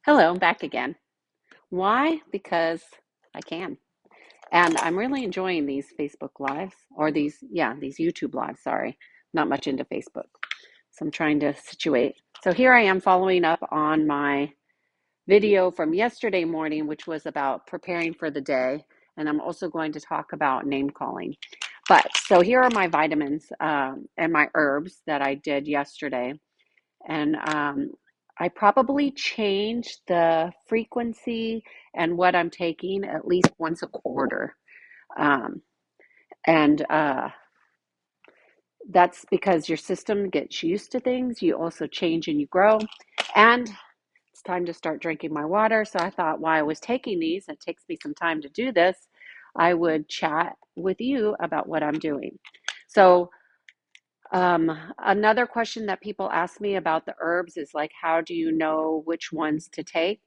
Hello, I'm back again. Why? Because I can. And I'm really enjoying these Facebook lives or these YouTube lives. Sorry, not much into Facebook. So I'm trying to situate. So here I am following up on my video from yesterday morning, which was about preparing for the day. And I'm also going to talk about name calling. But so here are my vitamins and my herbs that I did yesterday. And I probably change the frequency and what I'm taking at least once a quarter. Um, and That's because your system gets used to things. You also change and you grow. And it's time to start drinking my water. So I thought while I was taking these, it takes me some time to do this, I would chat with you about what I'm doing. So another question that people ask me about the herbs is like, how do you know which ones to take?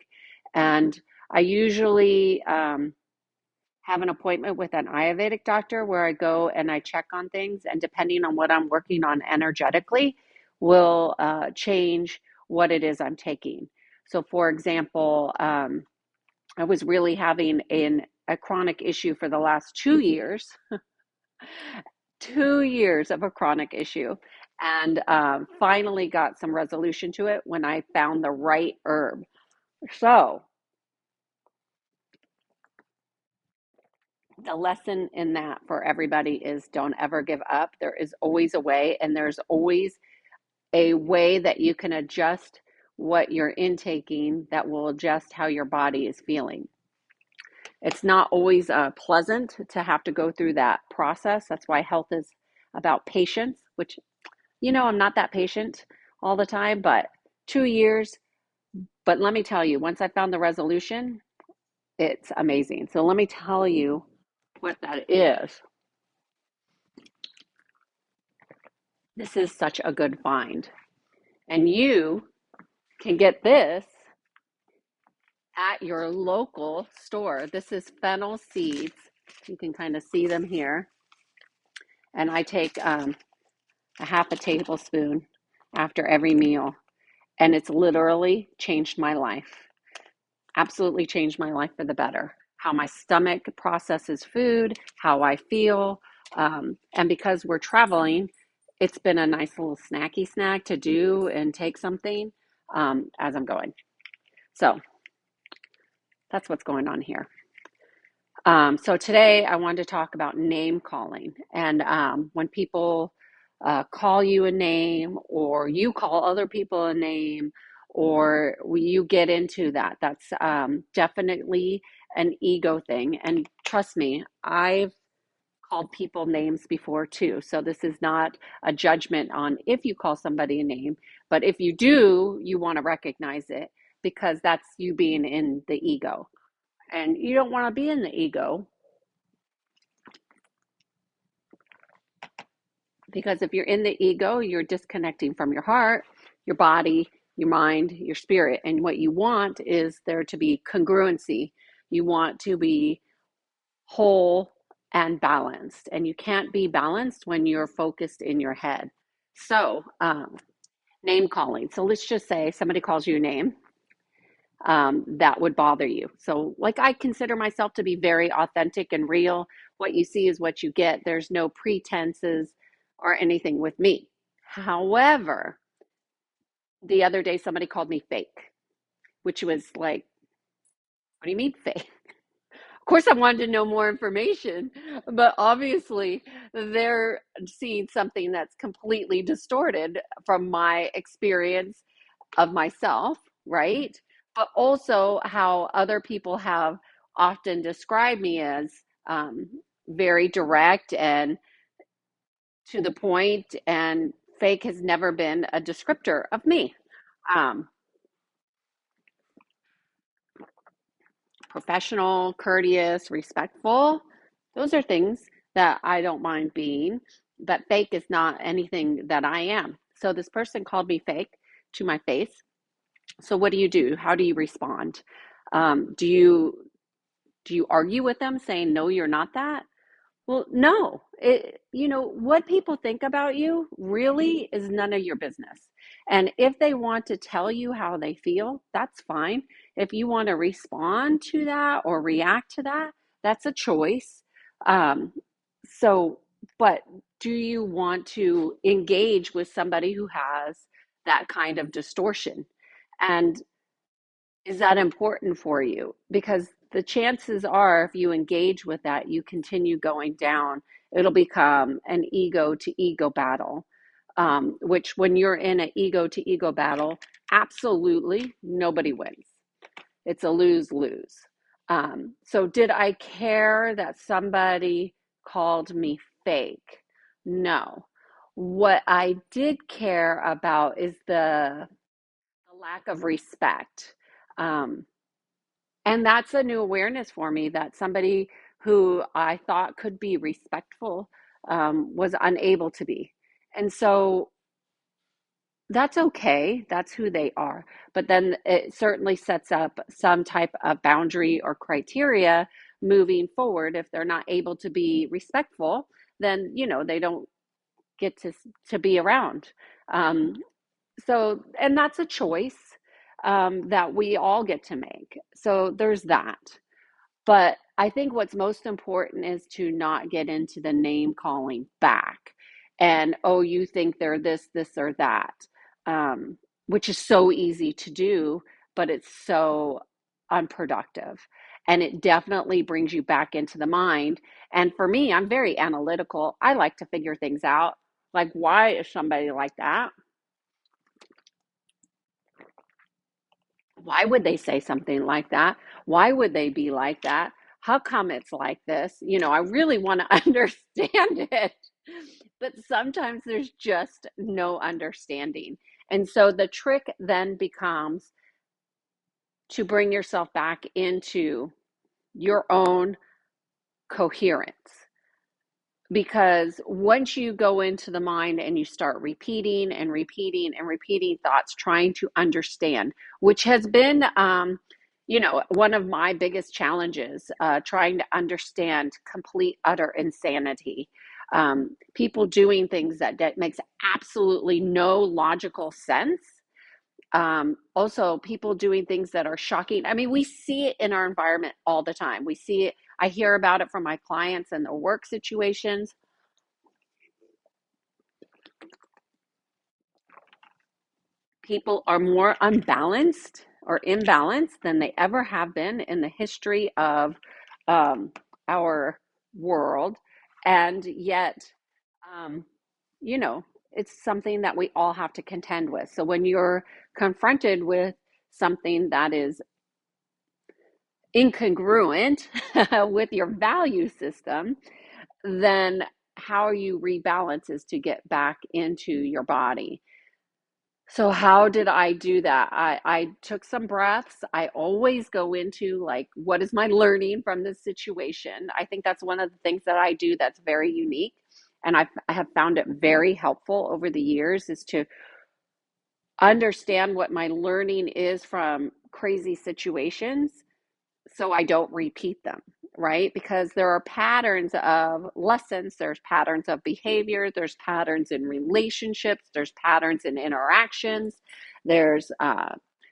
And I usually have an appointment with an Ayurvedic doctor where I go and I check on things, and depending on what I'm working on energetically, will change what it is I'm taking. So, for example, I was really having a chronic issue for the last 2 years 2 years of a chronic issue, and finally got some resolution to it when I found the right herb. So, the lesson in that for everybody is don't ever give up. There is always a way, and there's always a way that you can adjust what you're intaking that will adjust how your body is feeling. It's not always pleasant to have to go through that process. That's why health is about patience, which I'm not that patient all the time, but 2 years. But let me tell you, once I found the resolution, it's amazing. So let me tell you what that is. This is such a good find. And you can get this at your local store. This is fennel seeds. You can kind of see them here. And I take a half a tablespoon after every meal. And it's literally changed my life. Absolutely changed my life for the better. How my stomach processes food, how I feel. And because we're traveling, it's been a nice little snacky snack to do and take something as I'm going. So that's what's going on here. So today I wanted to talk about name calling. And when people call you a name, or you call other people a name, or you get into that, that's definitely an ego thing. And trust me, I've called people names before too. So this is not a judgment on if you call somebody a name, but if you do, you want to recognize it because that's you being in the ego. And you don't want to be in the ego because if you're in the ego, you're disconnecting from your heart, your body, your mind, your spirit. And what you want is there to be congruency. You want to be whole and balanced. And you can't be balanced when you're focused in your head. So, name calling. So let's just say somebody calls you a name that would bother you. So, like, I consider myself to be very authentic and real. What you see is what you get. There's no pretenses or anything with me. However, the other day somebody called me fake, which was like, what do you mean fake? Of course, I wanted to know more information, but obviously they're seeing something that's completely distorted from my experience of myself, right? But also how other people have often described me as um, very direct and to the point, and fake has never been a descriptor of me. Um, Professional, courteous, respectful, those are things that I don't mind being, but fake is not anything that I am. So this person called me fake to my face. So what do you do? How do you respond? Do you argue with them saying no, you're not that? Well, no. What people think about you really is none of your business. And if they want to tell you how they feel, that's fine. If you want to respond to that or react to that, that's a choice. Um, so, but do you want to engage with somebody who has that kind of distortion? And is that important for you? Because the chances are, if you engage with that, you continue going down, it'll become an ego to ego battle. Which, when you're in an ego to ego battle, absolutely nobody wins. It's a lose lose. So, did I care that somebody called me fake? No. What I did care about is the lack of respect. Um, and that's a new awareness for me, that somebody who I thought could be respectful was unable to be. And so that's okay. That's who they are. But then it certainly sets up some type of boundary or criteria moving forward. If they're not able to be respectful, then, they don't get to be around. Um, and that's a choice that we all get to make. So there's that. But I think what's most important is to not get into the name calling back. And, oh, you think they're this, or that, which is so easy to do, but it's so unproductive. And it definitely brings you back into the mind. And for me, I'm very analytical. I like to figure things out. Like, why is somebody like that? Why would they say something like that? Why would they be like that? How come it's like this? I really want to understand it. But sometimes there's just no understanding. And so the trick then becomes to bring yourself back into your own coherence. Because once you go into the mind and you start repeating and repeating and repeating thoughts, trying to understand, which has been, one of my biggest challenges, trying to understand complete, utter insanity. People doing things that makes absolutely no logical sense. Also, people doing things that are shocking. I mean, we see it in our environment all the time. We see it. I hear about it from my clients and their work situations. People are more unbalanced or imbalanced than they ever have been in the history of our world. And yet, um, you know, it's something that we all have to contend with. So when you're confronted with something that is incongruent with your value system, then how you rebalance is to get back into your body. So how did I do that? I took some breaths. I always go into, like, what is my learning from this situation? I think that's one of the things that I do that's very unique. And I have found it very helpful over the years, is to understand what my learning is from crazy situations so I don't repeat them, right? Because there are patterns of lessons, there's patterns of behavior, there's patterns in relationships, there's patterns in interactions. There's,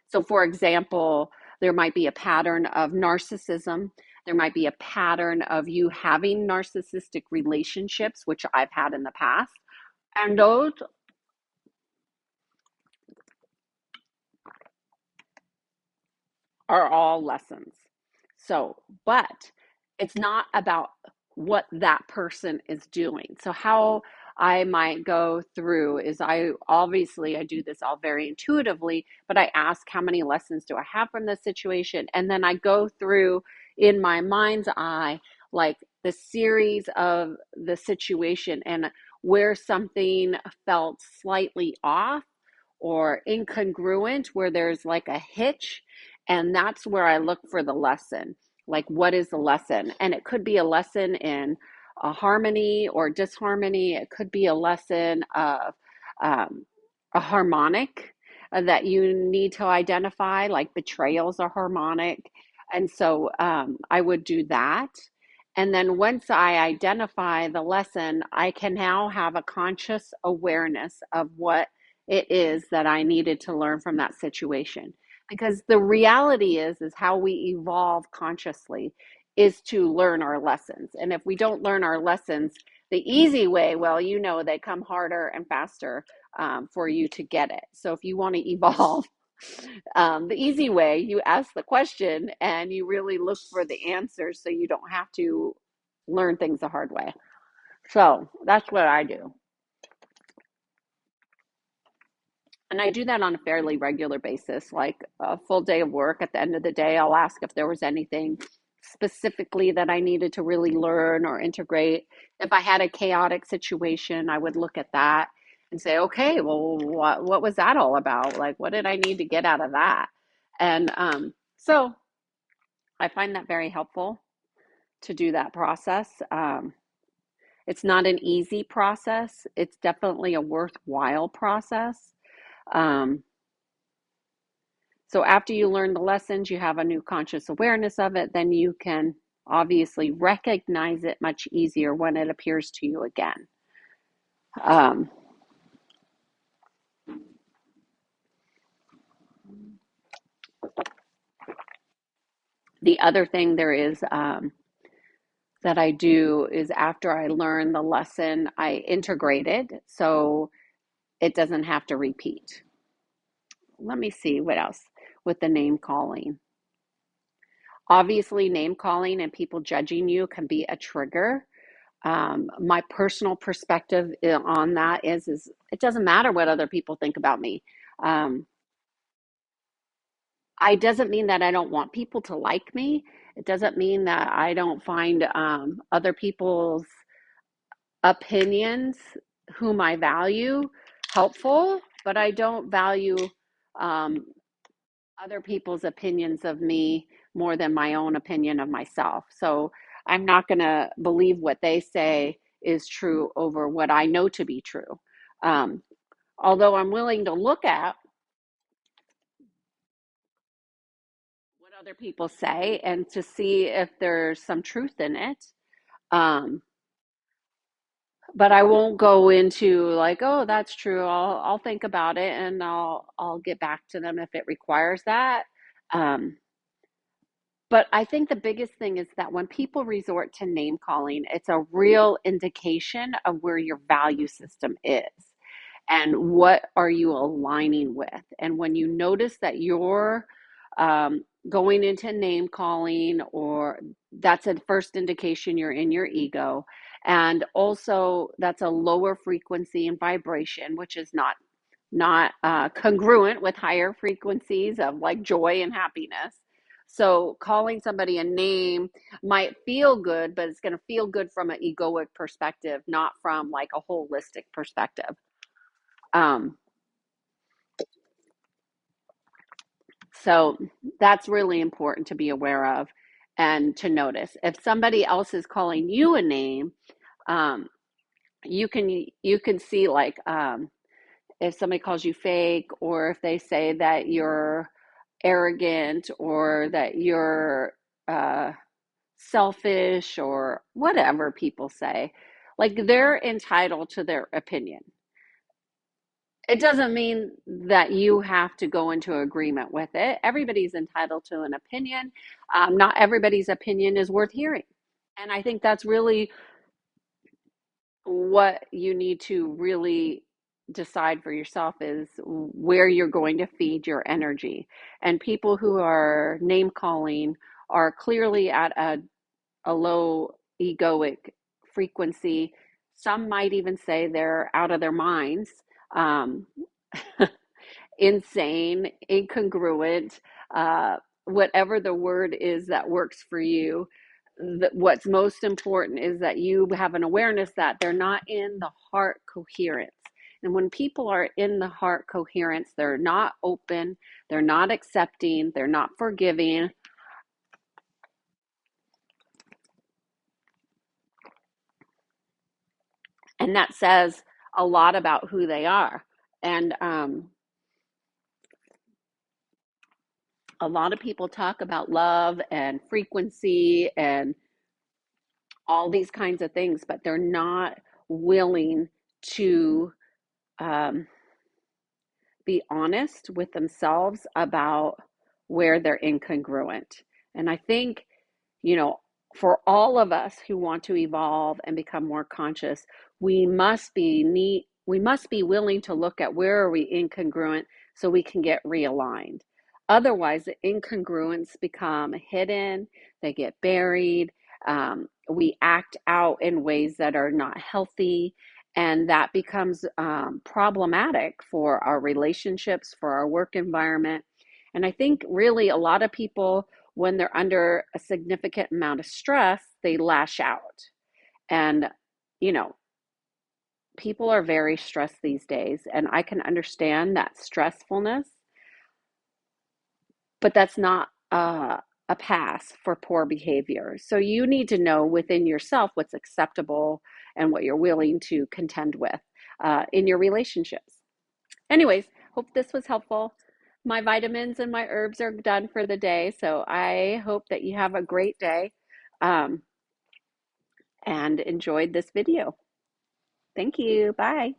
so for example, there might be a pattern of narcissism. There might be a pattern of you having narcissistic relationships, which I've had in the past. And those are all lessons. So, but it's not about what that person is doing. So, how I might go through is, I do this all very intuitively, but I ask, how many lessons do I have from this situation? And then I go through in my mind's eye, like, the series of the situation and where something felt slightly off or incongruent, where there's like a hitch, and that's where I look for the lesson. Like, what is the lesson? And it could be a lesson in a harmony or disharmony. It could be a lesson of um, a harmonic that you need to identify, like betrayals are harmonic. And so I would do that. And then once I identify the lesson, I can now have a conscious awareness of what it is that I needed to learn from that situation. Because the reality is how we evolve consciously is to learn our lessons. And if we don't learn our lessons the easy way, well, you know, they come harder and faster for you to get it. So if you want to evolve, the easy way, you ask the question and you really look for the answers so you don't have to learn things the hard way. So that's what I do. And I do that on a fairly regular basis, like a full day of work. At the end of the day, I'll ask if there was anything specifically that I needed to really learn or integrate. If I had a chaotic situation, I would look at that and say, okay, well, what was that all about? Like, what did I need to get out of that? And so I find that very helpful to do that process. It's not an easy process. It's definitely a worthwhile process. Um, so after you learn the lessons, you have a new conscious awareness of it, then you can obviously recognize it much easier when it appears to you again. Um, the other thing there is that I do is after I learn the lesson, I integrate it so it doesn't have to repeat. Let me see what else with the name calling. Obviously, name calling and people judging you can be a trigger. My personal perspective on that is it doesn't matter what other people think about me. Um, I doesn't mean that I don't want people to like me. It doesn't mean that I don't find other people's opinions, whom I value, helpful, but I don't value um, other people's opinions of me more than my own opinion of myself. So I'm not going to believe what they say is true over what I know to be true. Um, Although I'm willing to look at what other people say and to see if there's some truth in it. Um, but I won't go into like, oh, that's true. I'll think about it and I'll get back to them if it requires that. Um, But I think the biggest thing is that when people resort to name calling, it's a real indication of where your value system is and what are you aligning with. And when you notice that you're going into name calling, or that's a first indication you're in your ego. And also, that's a lower frequency and vibration, which is not congruent with higher frequencies of like joy and happiness. So calling somebody a name might feel good, but it's going to feel good from an egoic perspective, not from like a holistic perspective. Um, so that's really important to be aware of and to notice. If somebody else is calling you a name, um, you can see like if somebody calls you fake, or if they say that you're arrogant, or that you're uh, selfish, or whatever people say, like they're entitled to their opinion. It doesn't mean that you have to go into agreement with it. Everybody's entitled to an opinion. Not everybody's opinion is worth hearing. And I think that's really what you need to really decide for yourself is where you're going to feed your energy. And people who are name calling are clearly at a low egoic frequency. Some might even say they're out of their minds, um, insane, incongruent, whatever the word is that works for you. What's most important is that you have an awareness that they're not in the heart coherence. And when people are in the heart coherence, they're not open, they're not accepting, they're not forgiving. And that says a lot about who they are. And a lot of people talk about love and frequency and all these kinds of things, but they're not willing to um, be honest with themselves about where they're incongruent. And I think, you know, for all of us who want to evolve and become more conscious, we must be willing to look at where are we incongruent so we can get realigned. Otherwise, the incongruents become hidden, they get buried. We act out in ways that are not healthy, and that becomes problematic for our relationships, for our work environment. And I think really a lot of people, when they're under a significant amount of stress, they lash out. And, you know, people are very stressed these days, and I can understand that stressfulness, but that's not a pass for poor behavior. So you need to know within yourself what's acceptable and what you're willing to contend with in your relationships. Anyways, hope this was helpful. My vitamins and my herbs are done for the day, so I hope that you have a great day um, and enjoyed this video. Thank you. Bye.